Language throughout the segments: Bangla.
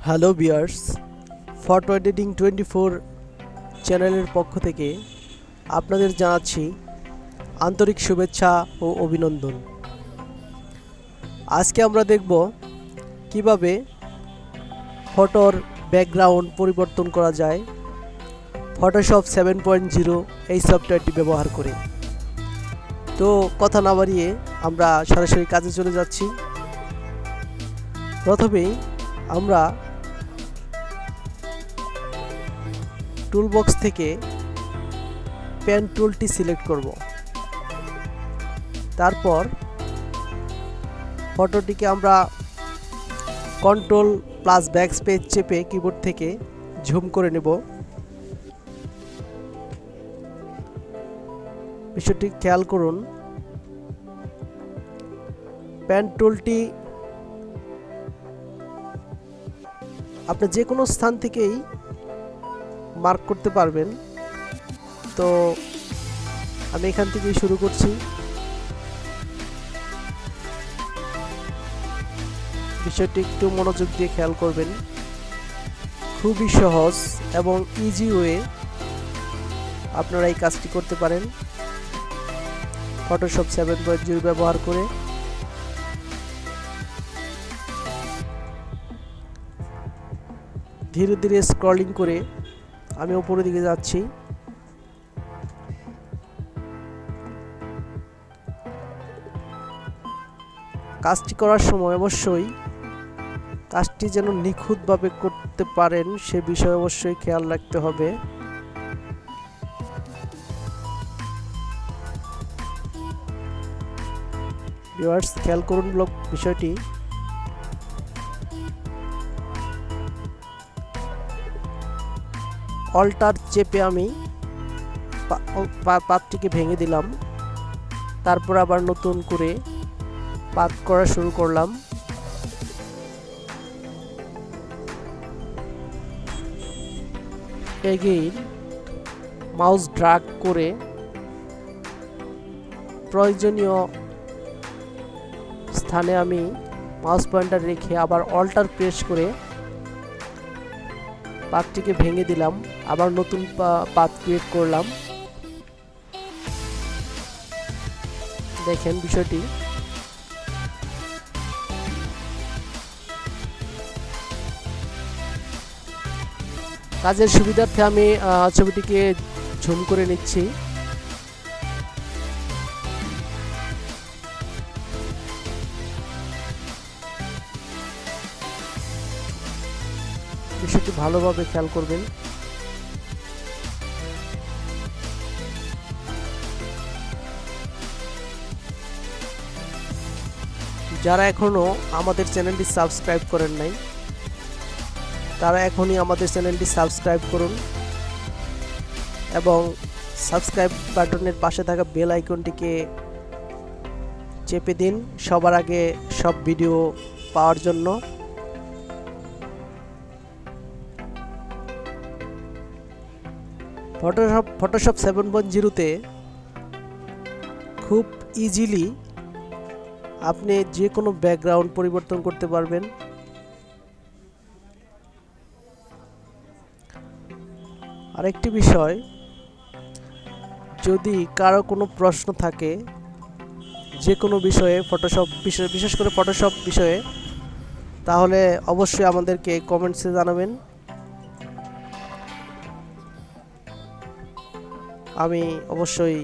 হ্যালো ভিউয়ার্স, ফটো এডিটিং 24 চ্যানেলের পক্ষ থেকে আপনাদের জানাচ্ছি আন্তরিক শুভেচ্ছা ও অভিনন্দন। আজকে আমরা দেখব কিভাবে ফটোর ব্যাকগ্রাউন্ড পরিবর্তন করা যায় ফটোশপ 7.0 এই সফটওয়্যারটি ব্যবহার করে। তো কথা না বাড়িয়ে আমরা সরাসরি কাজে চলে যাচ্ছি। প্রথমেই আমরা টুলবক্স থেকে পেন টুলটি সিলেক্ট করব। তারপর ফটোটিকে আমরা কন্ট্রোল প্লাস ব্যাকস্পেস চেপে কিবোর্ড থেকে জুম করে নেব। বিষয়টি খেয়াল করুন, পেন টুলটি আপনি যে কোনো স্থান থেকেই মার্ক করতে পারবেন। তো আমি এখান থেকেই শুরু করছি। বিষয়টি একটু মনোযোগ দিয়ে খেয়াল করবেন। খুবই সহজ এবং ইজি ওয়ে আপনারা এই কাজটি করতে পারেন ফটোশপ 7.0 ব্যবহার করে। ধীরে ধীরে স্ক্রলিং করে আমি উপরের দিকে যাচ্ছি। কাজটি করার সময় অবশ্যই কাজটি যেন নিখুঁতভাবে করতে পারেন সে বিষয়ে অবশ্যই খেয়াল রাখতে হবে। ভিউয়ার্স, খেয়াল করুন বিষয়টি। অল্টার চেপে আমি পাতটিকে ভেঙে দিলাম। তারপর আবার নতুন করে পাত করা শুরু করলাম। এগেইন মাউস ড্র্যাগ করে প্রয়োজনীয় স্থানে আমি মাউস পয়েন্টার রেখে আবার অল্টার প্রেস করে পাতটিকে ভেঙে দিলাম। আবার নতুন পাত ক্রিয়েট করলাম। দেখেন বিষয়টি। কাজের সুবিধার্থে আমি ছবিটিকে জুম করে নিচ্ছি। বিষয়টি ভালোভাবে খেয়াল করবেন। যারা এখনো আমাদের চ্যানেলটি সাবস্ক্রাইব করেন নাই তারা এখনই আমাদের চ্যানেলটি সাবস্ক্রাইব করুন এবং সাবস্ক্রাইব বাটনের পাশে থাকা বেল আইকনটিকে চেপে দিন সবার আগে সব ভিডিও পাওয়ার জন্য। ফটোশপ 7.0 খুব ইজিলি আপনি যে কোনো ব্যাকগ্রাউন্ড পরিবর্তন করতে পারবেন। আরেকটি বিষয়, যদি কারো কোনো প্রশ্ন থাকে যে কোনো বিষয়ে ফটোশপ বিষয়ে, বিশেষ করে ফটোশপ বিষয়ে, তাহলে অবশ্যই আমাদেরকে কমেন্টসে জানাবেন। আমি অবশ্যই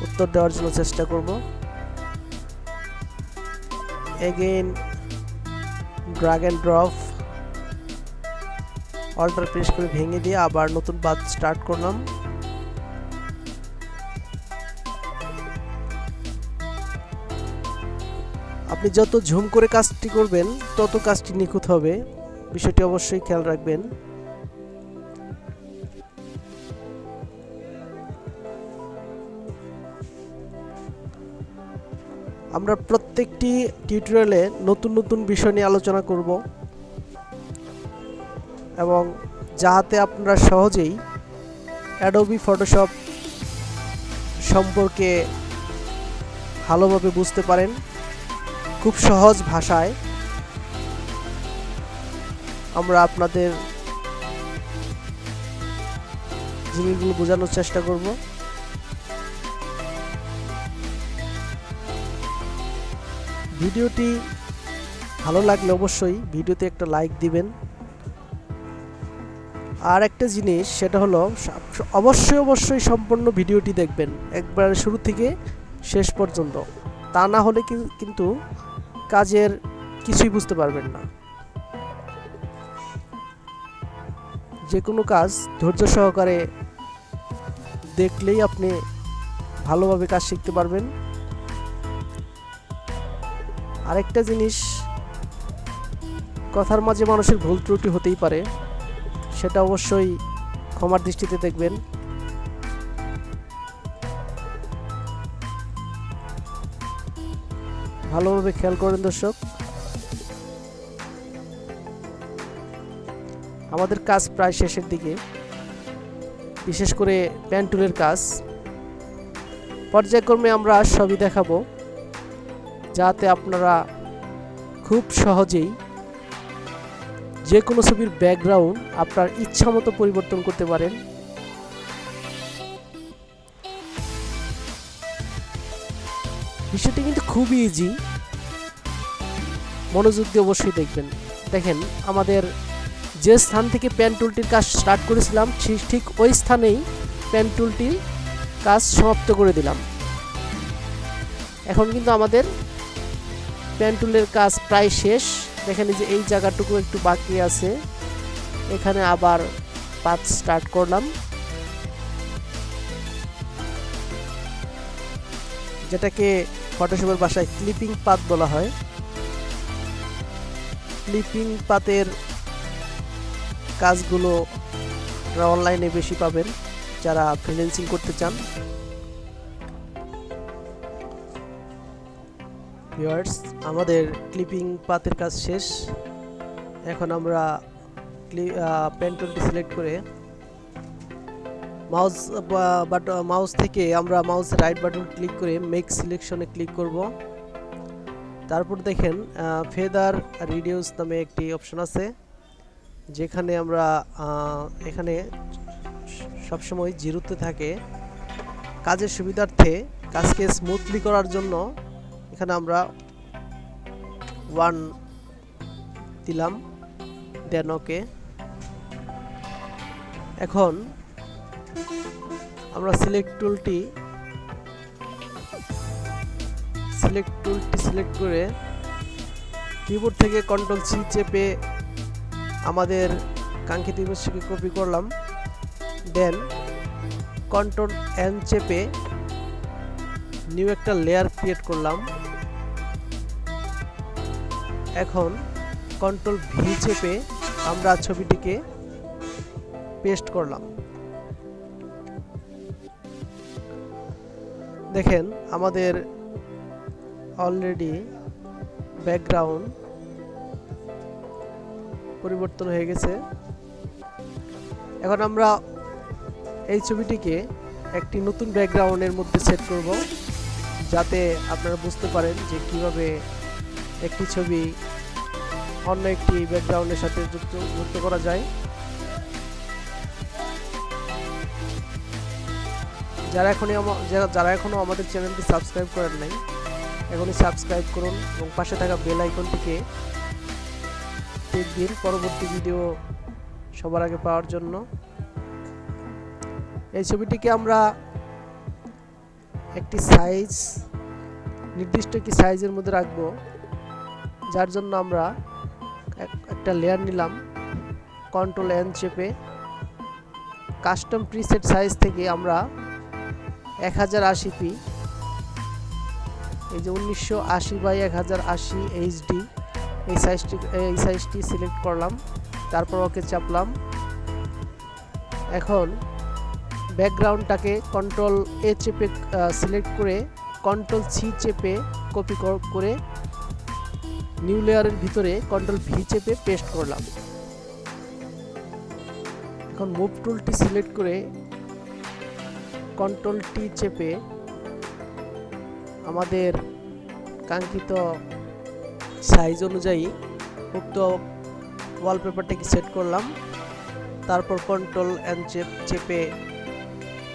উত্তর দেওয়ার জন্য চেষ্টা করব। Again drag and drop, alter press করে ভেঙে দিয়ে আবার নতুন পাত স্টার্ট করলাম। আপনি যত ঝুম করে কাজটি করবেন তত কাজটি নিখুঁত হবে, বিষয়টি অবশ্যই খেয়াল রাখবেন। আমরা প্রত্যেকটি টিউটোরিয়ালে নতুন নতুন বিষয় নিয়ে আলোচনা করব এবং যাতে আপনারা সহজেই অ্যাডোবি ফটোশপ সম্পর্কে ভালোভাবে বুঝতে পারেন। খুব সহজ ভাষায় আমরা আপনাদের জিনিসগুলো বোঝানোর চেষ্টা করব। ভিডিওটি ভালো লাগলে অবশ্যই ভিডিওতে একটা লাইক দিবেন। আর একটা জিনিস, সেটা হলো অবশ্যই সম্পূর্ণ ভিডিওটি দেখবেন একবার শুরু থেকে শেষ পর্যন্ত, তা না হলে কিন্তু কাজের কিছুই বুঝতে পারবেন না। যে কোনো কাজ ধৈর্য সহকারে দেখলেই আপনি ভালোভাবে কাজ শিখতে পারবেন। আরেকটা জিনিস, কথার মাঝে মানুষের ভুল ত্রুটি হতেই পারে, সেটা অবশ্যই ক্ষমার দৃষ্টিতে দেখবেন। ভালোভাবে খেয়াল করেন দর্শক। আমাদের কাজ প্রায় শেষের দিকে, বিশেষ করে পেন টুলের কাজ। পর্যায়ক্রমে আমরা সবই দেখাবো, যাতে আপনারা খুব সহজেই যে কোনো ছবির ব্যাকগ্রাউন্ড আপনার ইচ্ছা মতো পরিবর্তন করতে পারেন। বিষয়টি কিন্তু খুবই ইজি, মনোযোগ দিয়ে অবশ্যই দেখবেন। দেখেন, আমাদের যে স্থান থেকে পেন টুলটির কাজ স্টার্ট করেছিলাম ঠিক ওই স্থানেই পেন টুলটির কাজ সমাপ্ত করে দিলাম। এখন কিন্তু আমাদের পেন টুলের কাজ প্রায় শেষ। দেখেন যে এই জায়গাটুকু একটু বাকি আছে, এখানে আবার পাথ স্টার্ট করলাম, যেটাকে ফটোশপের ভাষায় ক্লিপিং পাথ বলা হয়। ক্লিপিং পাথের কাজগুলো অনলাইনে বেশি পাবেন যারা ফ্রিল্যান্সিং করতে চান। ভিউয়ার্স, আমাদের ক্লিপিং পাথের কাজ শেষ। এখন আমরা পেন টুলটি সিলেক্ট করে মাউস থেকে আমরা মাউস রাইট বাটন ক্লিক করে মেক সিলেকশনে ক্লিক করব। তারপর দেখেন ফেদার রিডিউস নামে একটি অপশন আছে, যেখানে আমরা এখানে সবসময় জিরোতে থাকে। কাজের সুবিধার্থে কাজকে স্মুথলি করার জন্য এখানে আমরা 1 দিলাম, দেন ওকে। এখন আমরা সিলেক্ট টুলটি সিলেক্ট করে কিবোর্ড থেকে কন্ট্রোল সি চেপে আমাদের কাঙ্ক্ষিত ইমেজটিকে কপি করলাম, দেন কন্ট্রোল এন চেপে নিউ একটা লেয়ার ক্রিয়েট করলাম। এখন কন্ট্রোল ভি চেপে আমরা ছবিটিকে পেস্ট করলাম। দেখেন আমাদের অলরেডি ব্যাকগ্রাউন্ড পরিবর্তন হয়ে গেছে। এখন আমরা এই ছবিটিকে একটি নতুন ব্যাকগ্রাউন্ডের মধ্যে সেট করব, যাতে আপনারা বুঝতে পারেন যে কিভাবে একটি ছবি অন্য একটি ব্যাকগ্রাউন্ডের সাথে যুক্ত করা যায়। যারা এখনো আমাদের চ্যানেলটি সাবস্ক্রাইব করেন নাই, এখনই সাবস্ক্রাইব করুন এবং পাশে থাকা বেল আইকনটিকে টিপ দিন পরবর্তী ভিডিও সবার আগে পাওয়ার জন্য। এই ছবিটিকে আমরা একটি নির্দিষ্ট একটি সাইজের মধ্যে রাখবো, যার জন্য আমরা একটা লেয়ার নিলাম, কন্ট্রোল এন চেপে কাস্টম প্রিসেট সাইজ থেকে আমরা 1080p, এই যে 1980x1080 এইচডি এই সাইজটি সিলেক্ট করলাম, তারপর ওকে চাপলাম। এখন ব্যাকগ্রাউন্ডটাকে কন্ট্রোল এ চেপে সিলেক্ট করে কন্ট্রোল সি চেপে কপি করে নিউ লেয়ারের ভিতরে কন্ট্রোল ভি চেপে পেস্ট করলাম। এখন মুভ টুলটি সিলেক্ট করে কন্ট্রোল টি চেপে আমাদের কাঙ্ক্ষিত সাইজ অনুযায়ী উক্ত ওয়ালপেপারটাকে সেট করলাম। তারপর কন্ট্রোল এন চেপে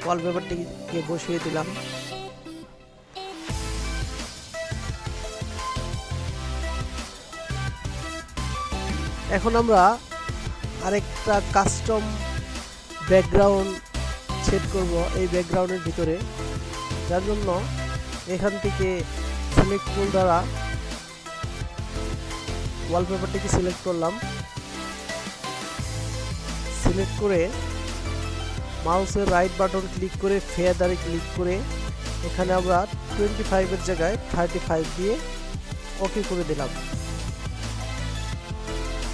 ওয়ালপেপারটিকে বসিয়ে দিলাম। এখন আমরা আরেকটা কাস্টম ব্যাকগ্রাউন্ড সেট করব এই ব্যাকগ্রাউন্ডের ভিতরে, যার জন্য এখান থেকে সিলেক্ট টুল দ্বারা ওয়ালপেপারটিকে সিলেক্ট করলাম। সিলেক্ট করে মাউসের রাইট বাটন ক্লিক করে ফেদারে ক্লিক করে এখানে আমরা 25 এর জায়গায় 35 দিয়ে ওকে করে দিলাম।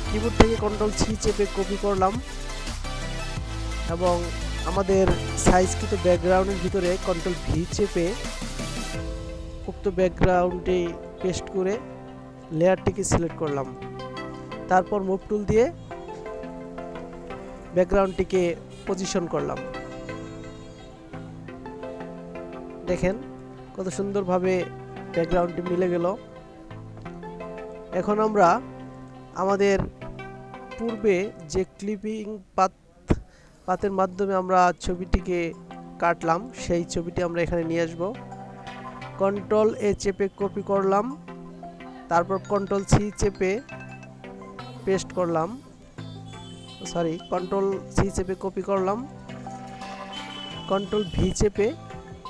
কিবোর্ড থেকে কন্ট্রোল সি চেপে কপি করলাম এবং আমাদের সাইজকৃত ব্যাকগ্রাউন্ডের ভিতরে কন্ট্রোল ভি চেপে উক্ত ব্যাকগ্রাউন্ডে পেস্ট করে লেয়ারটিকে সিলেক্ট করলাম। তারপর মুভ টুল দিয়ে ব্যাকগ্রাউন্ডটিকে পজিশন করলাম। দেখেন কত সুন্দরভাবে ব্যাকগ্রাউন্ডটি মিলে গেল। এখন আমরা আমাদের পূর্বে যে ক্লিপিং পাতের মাধ্যমে আমরা ছবিটিকে কাটলাম সেই ছবিটি আমরা এখানে নিয়ে আসব। কন্ট্রোল এ চেপে কপি করলাম, তারপর কন্ট্রোল সি চেপে পেস্ট করলাম, কন্ট্রোল সি চেপে কপি করলাম, কন্ট্রোল ভি চেপে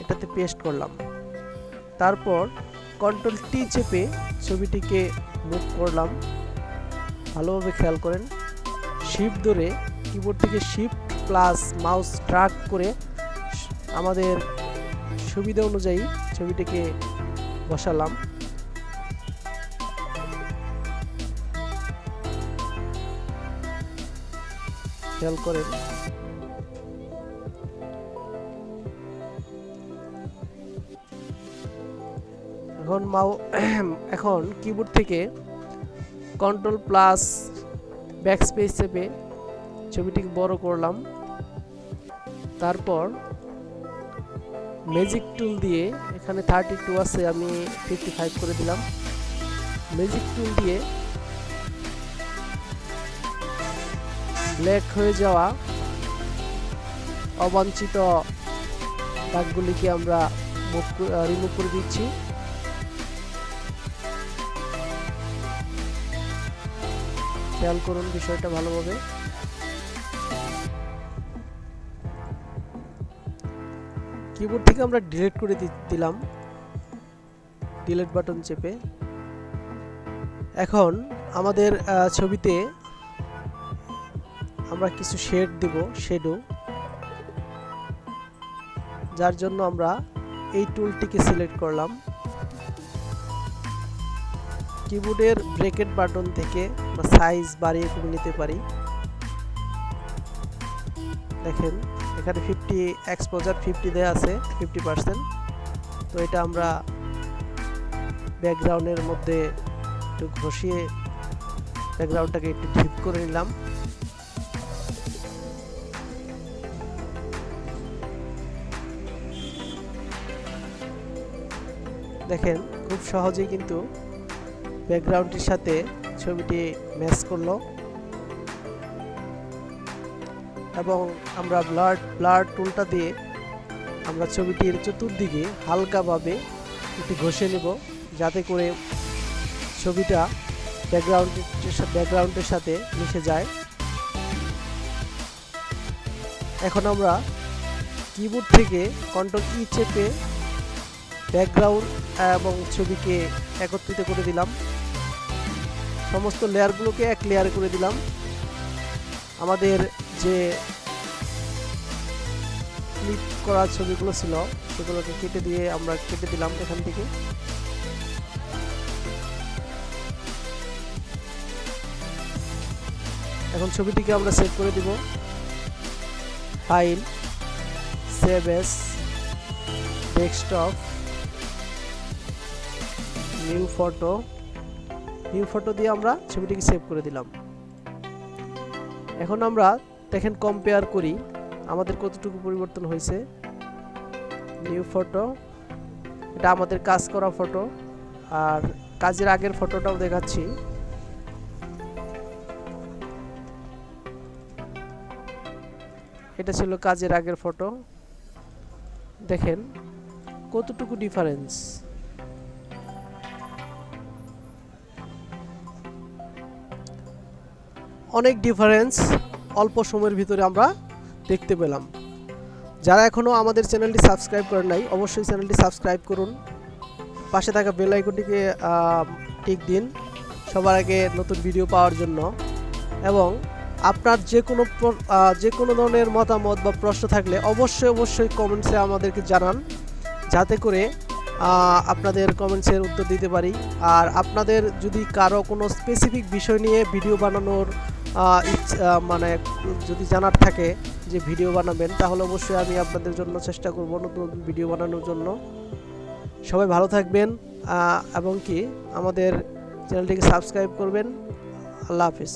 এটাতে পেস্ট করলাম। তারপর কন্ট্রোল টি চেপে ছবিটিকে মুভ করলাম। ভালোভাবে খেয়াল করেন, শিফট ধরে কিবোর্ড থেকে শিফট প্লাস মাউস ড্র্যাগ করে আমাদের সুবিধা অনুযায়ী ছবিটিকে বসালাম। খেয়াল করেন এখন কিবোর্ড থেকে কন্ট্রোল প্লাস ব্যাকস্পেস চেপে ছবিটিকে বড় করলাম। তারপর ম্যাজিক টুল দিয়ে এখানে 32 আছে, আমি 55 করে দিলাম। ম্যাজিক টুল দিয়ে ব্ল্যাক হয়ে যাওয়া অবাঞ্ছিত দাগগুলিকে আমরা রিমুভ করে দিচ্ছি। খেয়াল করুন বিষয়টা ভালোভাবে। কিবোর্ড থেকে আমরা ডিলিট করে দিলাম, ডিলিট বাটন চেপে। এখন আমাদের ছবিতে আমরা কিছু শেড দেব, শ্যাডো, যার জন্য আমরা এই টুলটিকে সিলেক্ট করলাম। কিবোর্ডের ব্র্যাকেট বাটন থেকে আমরা সাইজ বাড়িয়ে কমিয়ে নিতে পারি। দেখেন এখানে 50 এক্সপোজার 50 দেয়া আছে, 50%। তো এটা আমরা ব্যাকগ্রাউন্ডের মধ্যে একটু ঘষিয়ে ব্যাকগ্রাউন্ডটাকে একটু ঠিক করে নিলাম। দেখেন খুব সহজেই কিন্তু ব্যাকগ্রাউন্ডটির সাথে ছবিটি ম্যাচ করলো এবং আমরা ব্লার টুলটা দিয়ে আমরা ছবিটির চতুর্দিকে হালকাভাবে একটু ঘষে নেব, যাতে করে ছবিটা ব্যাকগ্রাউন্ডের সাথে মিশে যায়। এখন আমরা কিবোর্ড থেকে কন্ট্রোল ই চেপে ব্যাকগ্রাউন্ড এবং ছবিকে একত্রিত করে দিলাম। সমস্ত লেয়ারগুলোকে এক লেয়ারে করে দিলাম। আমাদের যে ক্লিক করা ছবিগুলো ছিল সেগুলোকে কেটে দিলাম এখান থেকে। এখন ছবিটিকে আমরা সেভ করে দিব। File, save S, desktop, new photo দিয়ে আমরা ছবিটিকে সেভ করে দিলাম। এখন আমরা দেখেন কম্পেয়ার করি আমাদের কতটুকু পরিবর্তন হয়েছে। নিউ ফটো, এটা আমাদের কাজ করা ফটো, আর কাজের আগের ফটোটাও দেখাচ্ছি। এটা ছিল কাজের আগের ফটো, দেখেন কতটুকু ডিফারেন্স। অনেক ডিফারেন্স অল্প সময়ের ভিতরে আমরা দেখতে পেলাম। যারা এখনও আমাদের চ্যানেলটি সাবস্ক্রাইব করেন নাই, অবশ্যই চ্যানেলটি সাবস্ক্রাইব করুন, পাশে থাকা বেল আইকনটিকে টিক দিন সবার আগে নতুন ভিডিও পাওয়ার জন্য। এবং আপনার যে কোনো ধরনের মতামত বা প্রশ্ন থাকলে অবশ্যই কমেন্টসে আমাদেরকে জানান, যাতে করে আপনাদের কমেন্টসের উত্তর দিতে পারি। আর আপনাদের যদি কারো কোনো স্পেসিফিক বিষয় নিয়ে ভিডিও বানানোর মানে যদি জানার থাকে যে ভিডিও বানাবেন, তাহলে অবশ্যই আমি আপনাদের জন্য চেষ্টা করব নতুন ভিডিও বানানোর জন্য। সবাই ভালো থাকবেন এবং কি আমাদের চ্যানেলটিকে সাবস্ক্রাইব করবেন। আল্লাহ হাফিজ।